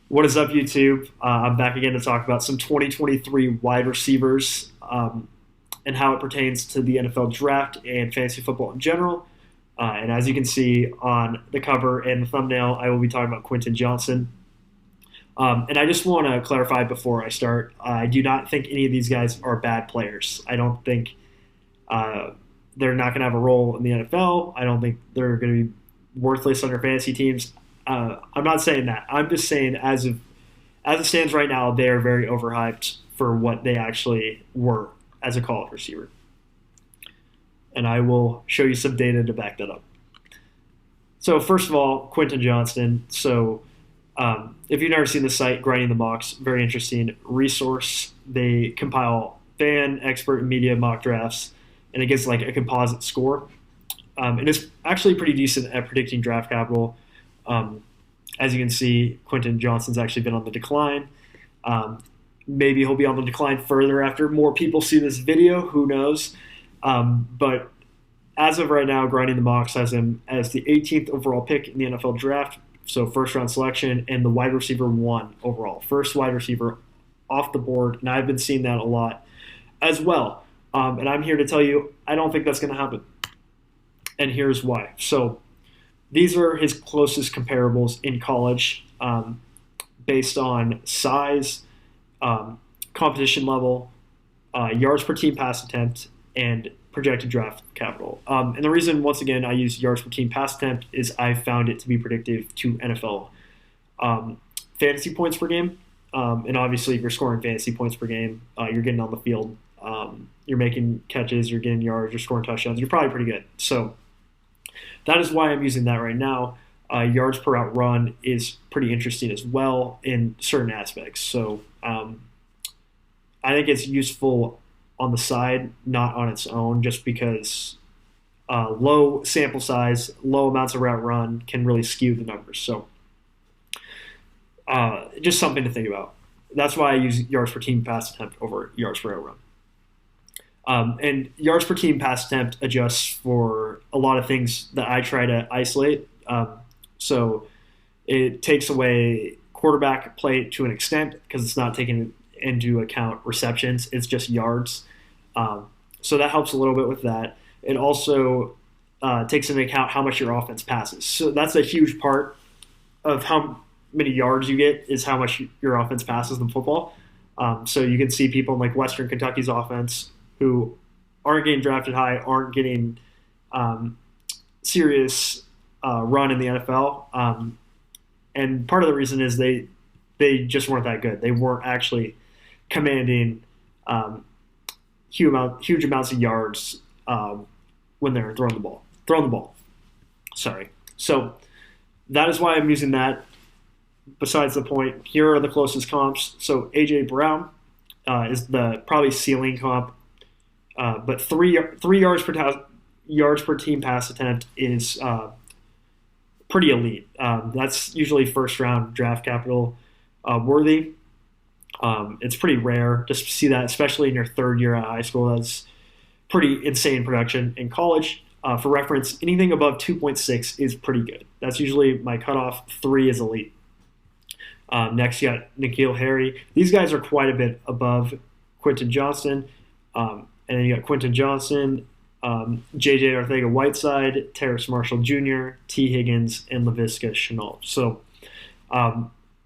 What is up, YouTube? I'm back again to talk about some 2023 wide receivers and how it pertains to the NFL draft and fantasy football in general. And as you can see on the cover and the thumbnail, I will be talking about Quentin Johnston. And I just want to clarify before I start, I do not think any of these guys are bad players. I don't think they're not going to have a role in the NFL. I don't think they're going to be worthless on your fantasy teams. I'm not saying that. I'm just saying as it stands right now, they are very overhyped for what they actually were as a college receiver. And I will show you some data to back that up. So first of all, Quentin Johnston. So if you've never seen the site, Grinding the Mocks, very interesting resource. They compile fan, expert, and media mock drafts, and it gives like a composite score. And it's actually pretty decent at predicting draft capital. As you can see, Quentin Johnston's actually been on the decline. Maybe he'll be on the decline further after more people see this video. Who knows? But as of right now, Grinding the Mocks has him as the 18th overall pick in the NFL draft, so first-round selection, and the wide receiver 1 overall. First wide receiver off the board, and I've been seeing that a lot as well. And I'm here to tell you I don't think that's going to happen. And here's why. So these are his closest comparables in college based on size, competition level, yards per team pass attempt, and projected draft capital. And the reason, once again, I use yards per team pass attempt is I found it to be predictive to NFL fantasy points per game. And obviously, if you're scoring fantasy points per game, you're getting on the field, you're making catches, you're getting yards, you're scoring touchdowns, you're probably pretty good. So that is why I'm using that right now. Yards per route run is pretty interesting as well in certain aspects. So I think it's useful on the side, not on its own, just because low sample size, low amounts of route run can really skew the numbers. So just something to think about. That's why I use yards per team pass attempt over yards per route run. And yards per team pass attempt adjusts for a lot of things that I try to isolate. So it takes away quarterback play to an extent because it's not taking into account receptions. It's just yards. So that helps a little bit with that. It also takes into account how much your offense passes. So that's a huge part of how many yards you get is how much your offense passes in football. So you can see people in like Western Kentucky's offense who aren't getting drafted high, aren't getting serious run in the NFL. And part of the reason is they just weren't that good. They weren't actually commanding huge amounts of yards when they're throwing the ball. Sorry. So that is why I'm using that. Besides the point, here are the closest comps. So A.J. Brown is the probably ceiling comp. But three yards per team pass attempt is pretty elite. That's usually first round draft capital worthy. It's pretty rare to see that, especially in your third year at high school. That's pretty insane production in college. For reference, anything above 2.6 is pretty good. That's usually my cutoff. 3 is elite. Next, you got N'Keal Harry. These guys are quite a bit above Quentin Johnston. And then you got Quentin Johnston, J.J. Arcega-Whiteside, Terrace Marshall Jr., T. Higgins, and Laviska Shenault. So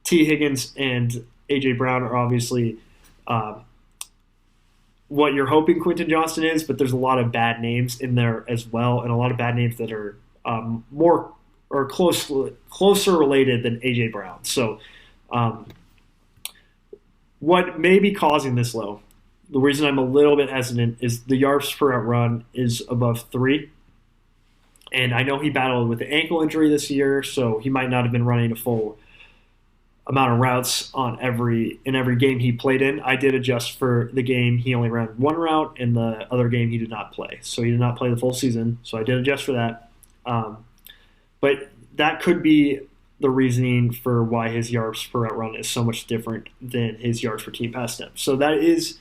T. Higgins and A.J. Brown are obviously what you're hoping Quentin Johnston is, but there's a lot of bad names in there as well, and a lot of bad names that are more or closer related than A.J. Brown. So what may be causing this low? The reason I'm a little bit hesitant is the yards per route run is above 3. And I know he battled with an ankle injury this year, so he might not have been running a full amount of routes in every game he played in. I did adjust for the game. He only ran 1 route, and the other game he did not play. So he did not play the full season, so I did adjust for that. But that could be the reasoning for why his yards per route run is so much different than his yards per team pass attempt. So that is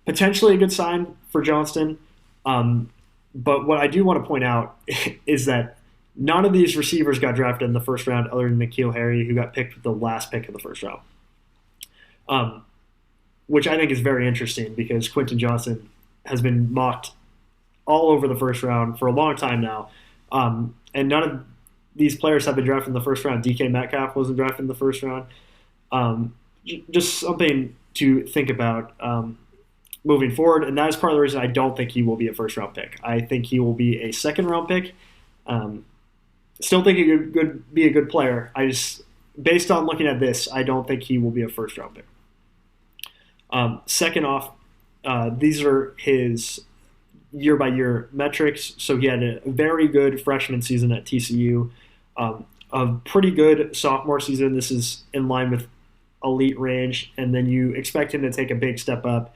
potentially a good sign for Johnston. But what I do want to point out is that None of these receivers got drafted in the first round other than N'Keal Harry, who got picked with the last pick of the first round, which I think is very interesting because Quentin Johnston has been mocked all over the first round for a long time now. And none of these players have been drafted in the first round. DK Metcalf wasn't drafted in the first round. Just something to think about moving forward, and that is part of the reason I don't think he will be a first-round pick. I think he will be a second-round pick. Still think he could be a good player. Based on looking at this, I don't think he will be a first-round pick. Second off, these are his year-by-year metrics. So he had a very good freshman season at TCU, a pretty good sophomore season. This is in line with elite range, and then you expect him to take a big step up,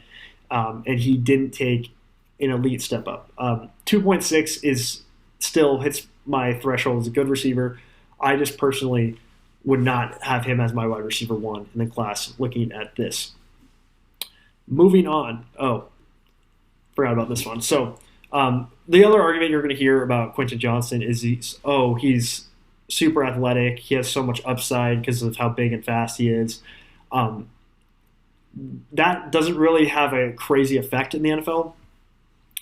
and he didn't take an elite step up. 2.6 is still hits my threshold as a good receiver. I just personally would not have him as my wide receiver one in the class looking at this. Moving on. Oh, forgot about this one. So the other argument you're going to hear about Quentin Johnston is he's super athletic. He has so much upside because of how big and fast he is. That doesn't really have a crazy effect in the NFL.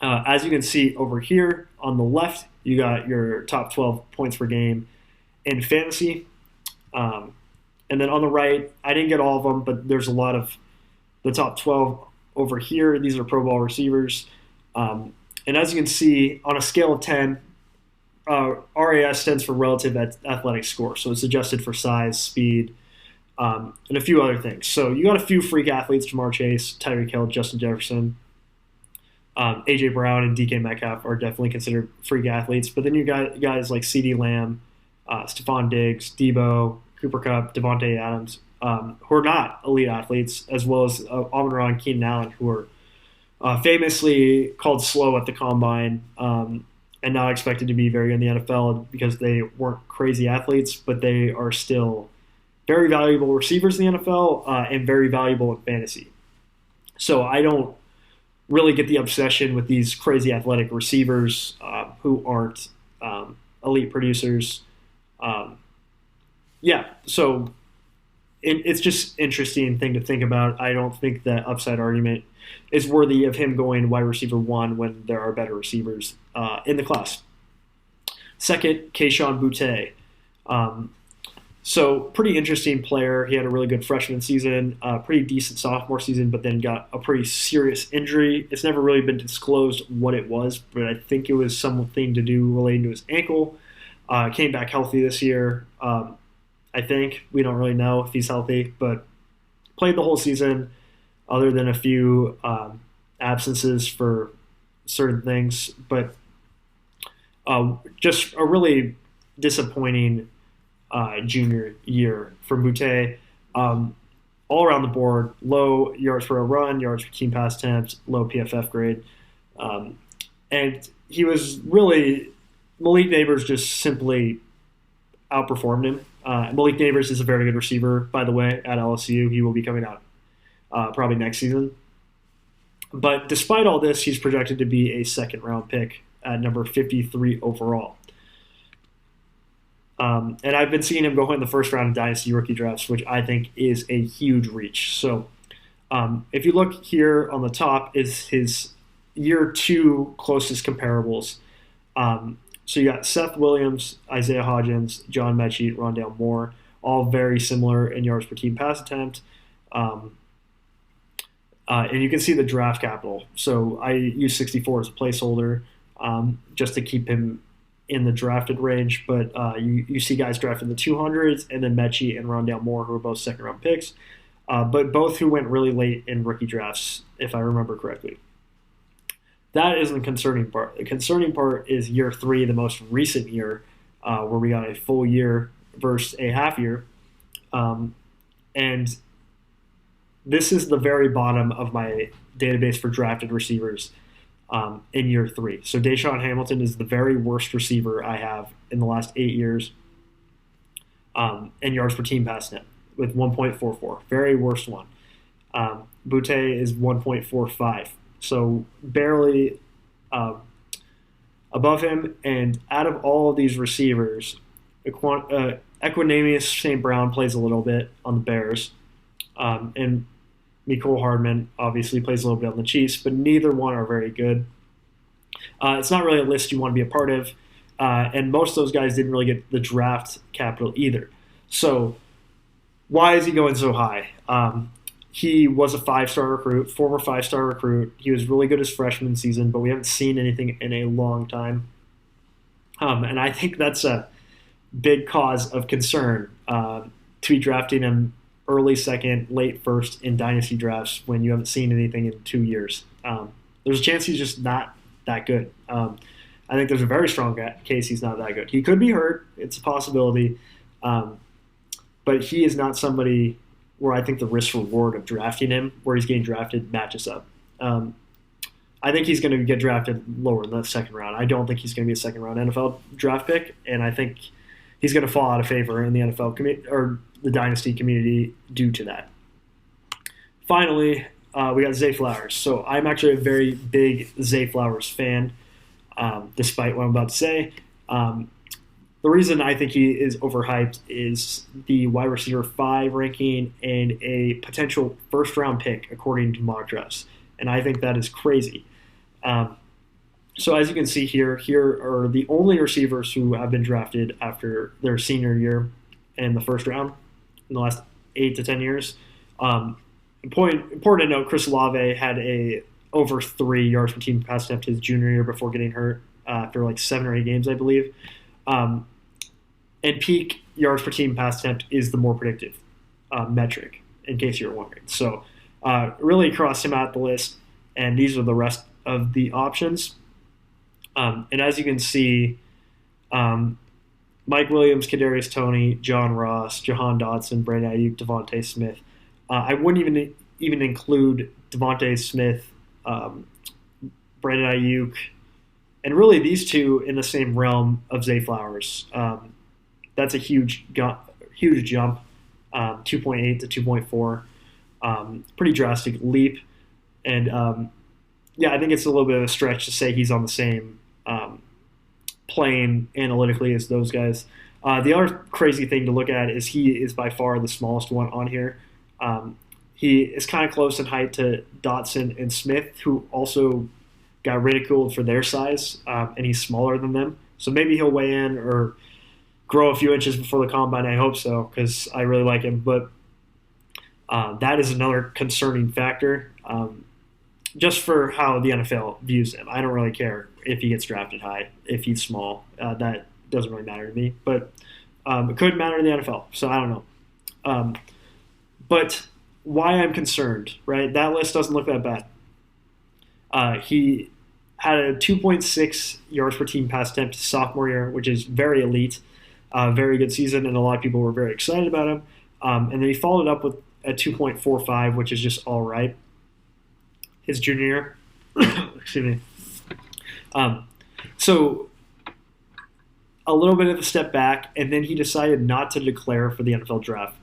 As you can see over here on the left, you got your top 12 points per game in fantasy. And then on the right, I didn't get all of them, but there's a lot of the top 12 over here. These are Pro Bowl receivers. And as you can see, on a scale of 10, RAS stands for Relative Athletic Score. So it's adjusted for size, speed, and a few other things. So you got a few freak athletes: Jamar Chase, Tyreek Hill, Justin Jefferson, A.J. Brown, and DK Metcalf are definitely considered freak athletes. But then you got guys like CeeDee Lamb, Stephon Diggs, Debo, Cooper Kupp, Devontae Adams, who are not elite athletes, as well as Amon-Ra and Keenan Allen, who are famously called slow at the combine and not expected to be very good in the NFL because they weren't crazy athletes, but they are still very valuable receivers in the NFL and very valuable in fantasy. So I don't really get the obsession with these crazy athletic receivers who aren't elite producers. So it's just interesting thing to think about. I don't think that upside argument is worthy of him going wide receiver one when there are better receivers in the class. Second, Kayshon Boutte. So pretty interesting player. He had a really good freshman season, pretty decent sophomore season, but then got a pretty serious injury. It's never really been disclosed what it was, but I think it was something to do relating to his ankle. Came back healthy this year. I think. We don't really know if he's healthy, but played the whole season other than a few absences for certain things. But just a really disappointing junior year for Boutte. All around the board, low yards per run, yards per team pass attempts, low PFF grade. And he was really, Malik Neighbors just simply outperformed him. Malik Neighbors is a very good receiver, by the way, at LSU. He will be coming out probably next season. But despite all this, he's projected to be a second-round pick at number 53 overall. And I've been seeing him go in the first round of Dynasty rookie drafts, which I think is a huge reach. So if you look here on the top is his year two closest comparables. So you got Seth Williams, Isaiah Hodgins, John Mechie, Rondale Moore, all very similar in yards per team pass attempt. And you can see the draft capital. So I use 64 as a placeholder just to keep him in the drafted range. But you see guys drafted in the 200s, and then Mechie and Rondale Moore, who are both second-round picks, but both who went really late in rookie drafts, if I remember correctly. That isn't the concerning part. The concerning part is year three, the most recent year, where we got a full year versus a half year. And this is the very bottom of my database for drafted receivers in year three. So Deshaun Hamilton is the very worst receiver I have in the last 8 years in yards per team pass net with 1.44. Very worst one. Boutte is 1.45. So barely above him. And out of all of these receivers, Equanimeous St. Brown plays a little bit on the Bears, and Mecole Hardman obviously plays a little bit on the Chiefs, but neither one are very good. It's not really a list you want to be a part of, and most of those guys didn't really get the draft capital either. So why is he going so high? He was a five-star recruit, former five-star recruit. He was really good his freshman season, but we haven't seen anything in a long time. And I think that's a big cause of concern to be drafting him early second, late first in dynasty drafts when you haven't seen anything in 2 years. There's a chance he's just not that good. I think there's a very strong case he's not that good. He could be hurt. It's a possibility. But he is not somebody where I think the risk-reward of drafting him, where he's getting drafted, matches up. I think he's going to get drafted lower in the second round. I don't think he's going to be a second-round NFL draft pick, and I think he's going to fall out of favor in the NFL community or the dynasty community due to that. Finally, we got Zay Flowers. So I'm actually a very big Zay Flowers fan, despite what I'm about to say. The reason I think he is overhyped is the wide receiver 5 ranking and a potential first-round pick according to mock drafts, and I think that is crazy. So as you can see here are the only receivers who have been drafted after their senior year in the first round in the last 8 to 10 years. Important to note, Chris Olave had a over 3 yards per team pass attempt his junior year before getting hurt after like 7 or 8 games, I believe. And peak yards per team pass attempt is the more predictive metric, in case you're wondering. So really crossed him out the list, and these are the rest of the options. And as you can see, Mike Williams, Kadarius Toney, John Ross, Jahan Dotson, Brandon Ayuk, Devontae Smith. I wouldn't even include Devontae Smith, Brandon Ayuk, and really these two in the same realm of Zay Flowers. That's a huge jump, 2.8 to 2.4. Pretty drastic leap. And I think it's a little bit of a stretch to say he's on the same plane analytically as those guys. The other crazy thing to look at is he is by far the smallest one on here. He is kind of close in height to Dotson and Smith, who also got ridiculed for their size, and he's smaller than them. So maybe he'll weigh in or grow a few inches before the combine. I hope so, because I really like him. But that is another concerning factor, just for how the NFL views him. I don't really care if he gets drafted high, if he's small. That doesn't really matter to me. But it could matter in the NFL, so I don't know. But why I'm concerned, right? That list doesn't look that bad. He had a 2.6 yards per team pass attempt his sophomore year, which is very elite, very good season, and a lot of people were very excited about him. And then he followed up with a 2.45, which is just all right, his junior year. Excuse me. So a little bit of a step back, and then he decided not to declare for the NFL draft.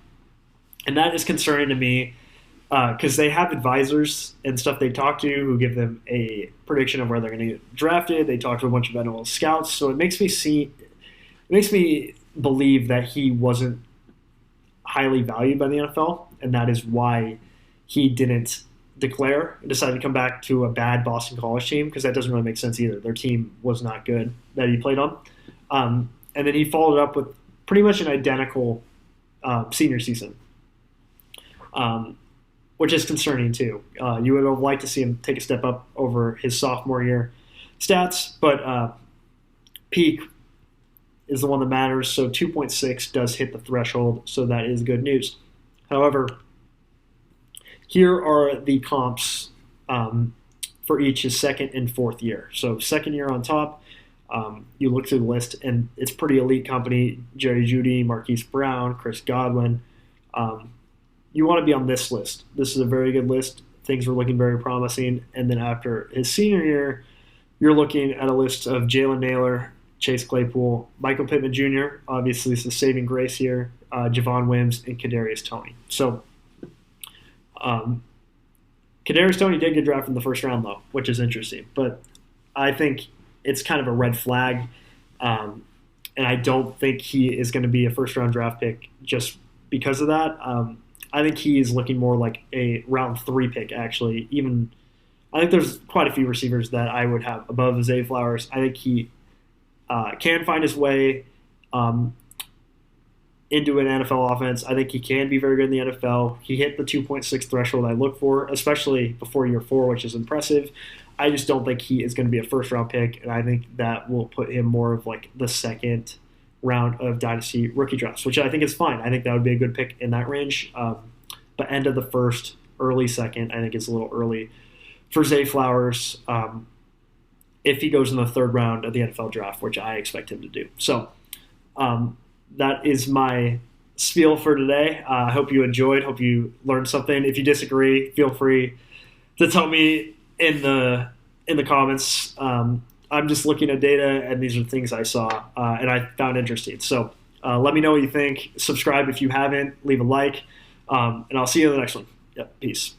And that is concerning to me because they have advisors and stuff they talk to who give them a prediction of where they're going to get drafted. They talk to a bunch of NFL scouts. So it makes me believe that he wasn't highly valued by the NFL, and that is why he didn't declare and decided to come back to a bad Boston College team, because that doesn't really make sense either. Their team was not good that he played on. And then he followed up with pretty much an identical senior season. Which is concerning too. You would have liked to see him take a step up over his sophomore year stats, but peak is the one that matters. So 2.6 does hit the threshold, so that is good news. However, here are the comps for each his second and fourth year. So second year on top, you look through the list, and it's pretty elite company. Jerry Jeudy, Marquise Brown, Chris Godwin. You want to be on this list. This is a very good list. Things were looking very promising. And then after his senior year, you're looking at a list of Jalen Naylor, Chase Claypool, Michael Pittman Jr., obviously it's the saving grace here, Javon Wims, and Kadarius Toney. So Kadarius Toney did get drafted in the first round, though, which is interesting. But I think it's kind of a red flag. And I don't think he is going to be a first-round draft pick just because of that. I think he is looking more like a round 3 pick, actually. Even I think there's quite a few receivers that I would have above Zay Flowers. I think he can find his way into an NFL offense. I think he can be very good in the NFL. He hit the 2.6 threshold I look for, especially before year 4, which is impressive. I just don't think he is going to be a first-round pick, and I think that will put him more of like the second round of Dynasty rookie drafts, which I think is fine. I think that would be a good pick in that range. But end of the first, early second, I think it's a little early for Zay Flowers if he goes in the 3rd round of the NFL draft, which I expect him to do. So that is my spiel for today. I hope you enjoyed. Hope you learned something. If you disagree, feel free to tell me in the comments. I'm just looking at data, and these are things I saw and I found interesting. So let me know what you think. Subscribe if you haven't. Leave a like, and I'll see you in the next one. Yep, peace.